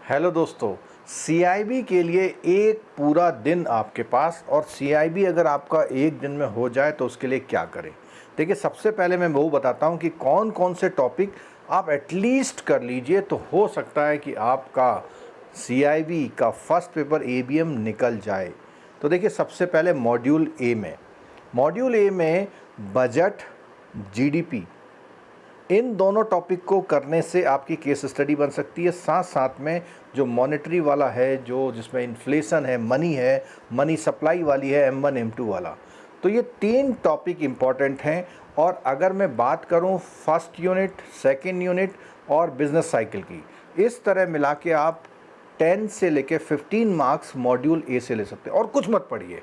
Hello दोस्तों, CIB के लिए एक पूरा दिन आपके पास, और सीआईबी अगर आपका एक दिन में हो जाए तो उसके लिए क्या करें। देखिए, सबसे पहले मैं वो बताता हूँ कि कौन कौन से टॉपिक आप एटलीस्ट कर लीजिए तो हो सकता है कि आपका सीआईबी का फर्स्ट पेपर एबीएम निकल जाए। तो देखिए, सबसे पहले मॉड्यूल ए में बजट, जीडीपी, इन दोनों टॉपिक को करने से आपकी केस स्टडी बन सकती है। साथ साथ में जो मॉनेटरी वाला है, जो जिसमें इन्फ्लेशन है, मनी सप्लाई वाली है, M1 M2 वाला, तो ये तीन टॉपिक इम्पॉर्टेंट हैं। और अगर मैं बात करूं फर्स्ट यूनिट, सेकंड यूनिट और बिजनेस साइकिल की, इस तरह मिला के आप 10 से लेके 15 मार्क्स मॉड्यूल ए से ले सकते हैं, और कुछ मत पढ़िए,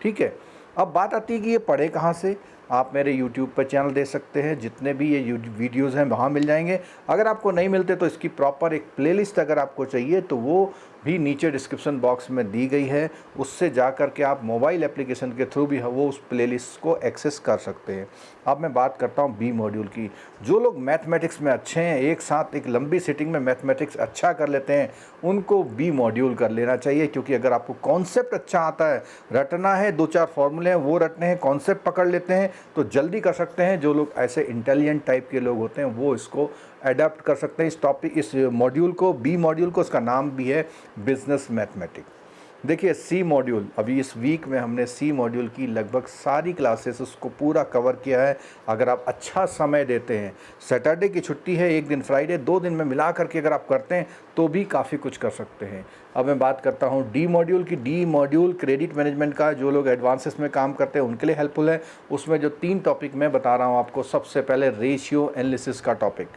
ठीक है। अब बात आती है कि ये पढ़े कहाँ से। आप मेरे YouTube पर चैनल दे सकते हैं, जितने भी ये वीडियोज़ हैं वहाँ मिल जाएंगे। अगर आपको नहीं मिलते तो इसकी प्रॉपर एक प्लेलिस्ट अगर आपको चाहिए तो वो भी नीचे डिस्क्रिप्शन बॉक्स में दी गई है, उससे जा कर के आप मोबाइल एप्लीकेशन के थ्रू भी वो उस प्लेलिस्ट को एक्सेस कर सकते हैं। अब मैं बात करता हूँ बी मॉड्यूल की। जो लोग मैथमेटिक्स में अच्छे हैं, एक साथ एक लंबी सिटिंग में मैथमेटिक्स अच्छा कर लेते हैं, उनको बी मॉड्यूल कर लेना चाहिए। क्योंकि अगर आपको कॉन्सेप्ट अच्छा आता है, रटना है, 2-4 फॉर्मूले हैं वो रटने हैं, कॉन्सेप्ट पकड़ लेते हैं तो जल्दी कर सकते हैं। जो लोग ऐसे इंटेलिजेंट टाइप के लोग होते हैं वो इसको अडेप्ट कर सकते हैं, इस टॉपिक, इस मॉड्यूल को, बी मॉड्यूल को। इसका नाम भी है बिजनेस मैथमेटिक्स। देखिए, सी मॉड्यूल, अभी इस वीक में हमने सी मॉड्यूल की लगभग सारी क्लासेस उसको पूरा कवर किया है। अगर आप अच्छा समय देते हैं, सैटरडे की छुट्टी है, एक दिन फ्राइडे, 2 दिन में मिला करके अगर आप करते हैं तो भी काफ़ी कुछ कर सकते हैं। अब मैं बात करता हूँ डी मॉड्यूल की। डी मॉड्यूल क्रेडिट मैनेजमेंट का, जो लोग एडवांसेस में काम करते हैं उनके लिए हेल्पफुल है। उसमें जो 3 टॉपिक मैं बता रहा हूँ आपको, सबसे पहले रेशियो एनालिसिस का टॉपिक,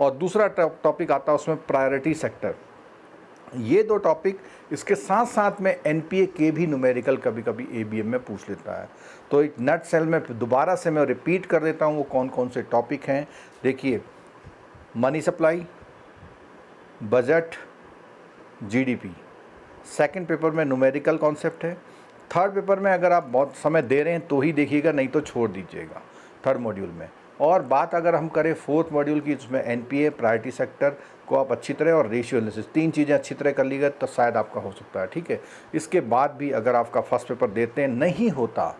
और दूसरा टॉपिक आता है उसमें प्रायोरिटी सेक्टर। ये 2 टॉपिक, इसके साथ साथ में एनपीए के भी न्यूमेरिकल कभी कभी एबीएम में पूछ लेता है। तो एक नट सेल में दोबारा से मैं रिपीट कर देता हूँ वो कौन कौन से टॉपिक हैं। देखिए, money supply, budget, GDP. Second paper में न्यूमेरिकल कॉन्सेप्ट है। थर्ड पेपर में अगर आप बहुत समय दे रहे हैं तो ही देखिएगा, नहीं तो छोड़ दीजिएगा थर्ड मॉड्यूल में। और बात अगर हम करें फोर्थ मॉड्यूल की, उसमें एनपीए, प्रायोरिटी सेक्टर को आप अच्छी तरह, और रेशियो एनालिसिस, 3 चीज़ें अच्छी तरह कर लीजिए तो शायद आपका हो सकता है, ठीक है। इसके बाद भी अगर आपका फर्स्ट पेपर देते हैं नहीं होता,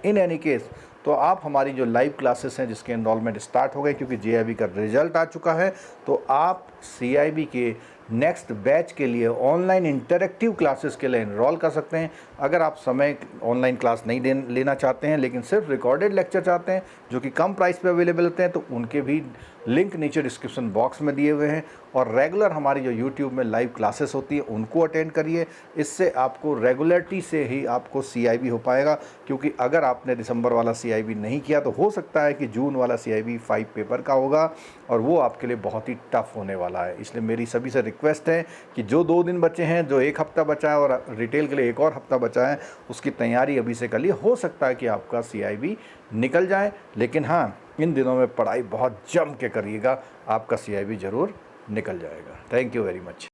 इन एनी केस, तो आप हमारी जो लाइव क्लासेस हैं जिसके एनरोलमेंट स्टार्ट हो गए, क्योंकि जेआईबी का रिजल्ट आ चुका है, तो आप सीआईबी के नेक्स्ट बैच के लिए ऑनलाइन इंटरेक्टिव क्लासेस के लिए एनरोल कर सकते हैं। अगर आप समय ऑनलाइन क्लास नहीं लेना चाहते हैं, लेकिन सिर्फ रिकॉर्डेड लेक्चर चाहते हैं जो कि कम प्राइस पे अवेलेबल होते हैं, तो उनके भी लिंक नीचे डिस्क्रिप्शन बॉक्स में दिए हुए हैं। और रेगुलर हमारी जो यूट्यूब में लाइव क्लासेस होती है उनको अटेंड करिए। इससे आपको रेगुलरिटी से ही आपको सीआईबी हो पाएगा। क्योंकि अगर आपने दिसंबर वाला सीआईबी नहीं किया तो हो सकता है कि जून वाला सीआईबी 5 पेपर का होगा, और वो आपके लिए बहुत ही टफ होने वाला है। इसलिए मेरी सभी से रिक्वेस्ट है कि जो 2 दिन बचे हैं, जो 1 हफ्ता बचा है और रिटेल के लिए 1 और हफ्ता बचा है, उसकी तैयारी अभी से कर लिए। हो सकता है कि आपका सीआईबी निकल जाए, लेकिन हाँ, इन दिनों में पढ़ाई बहुत जम के करिएगा, आपका सीआईबी ज़रूर निकल जाएगा। Thank you very much.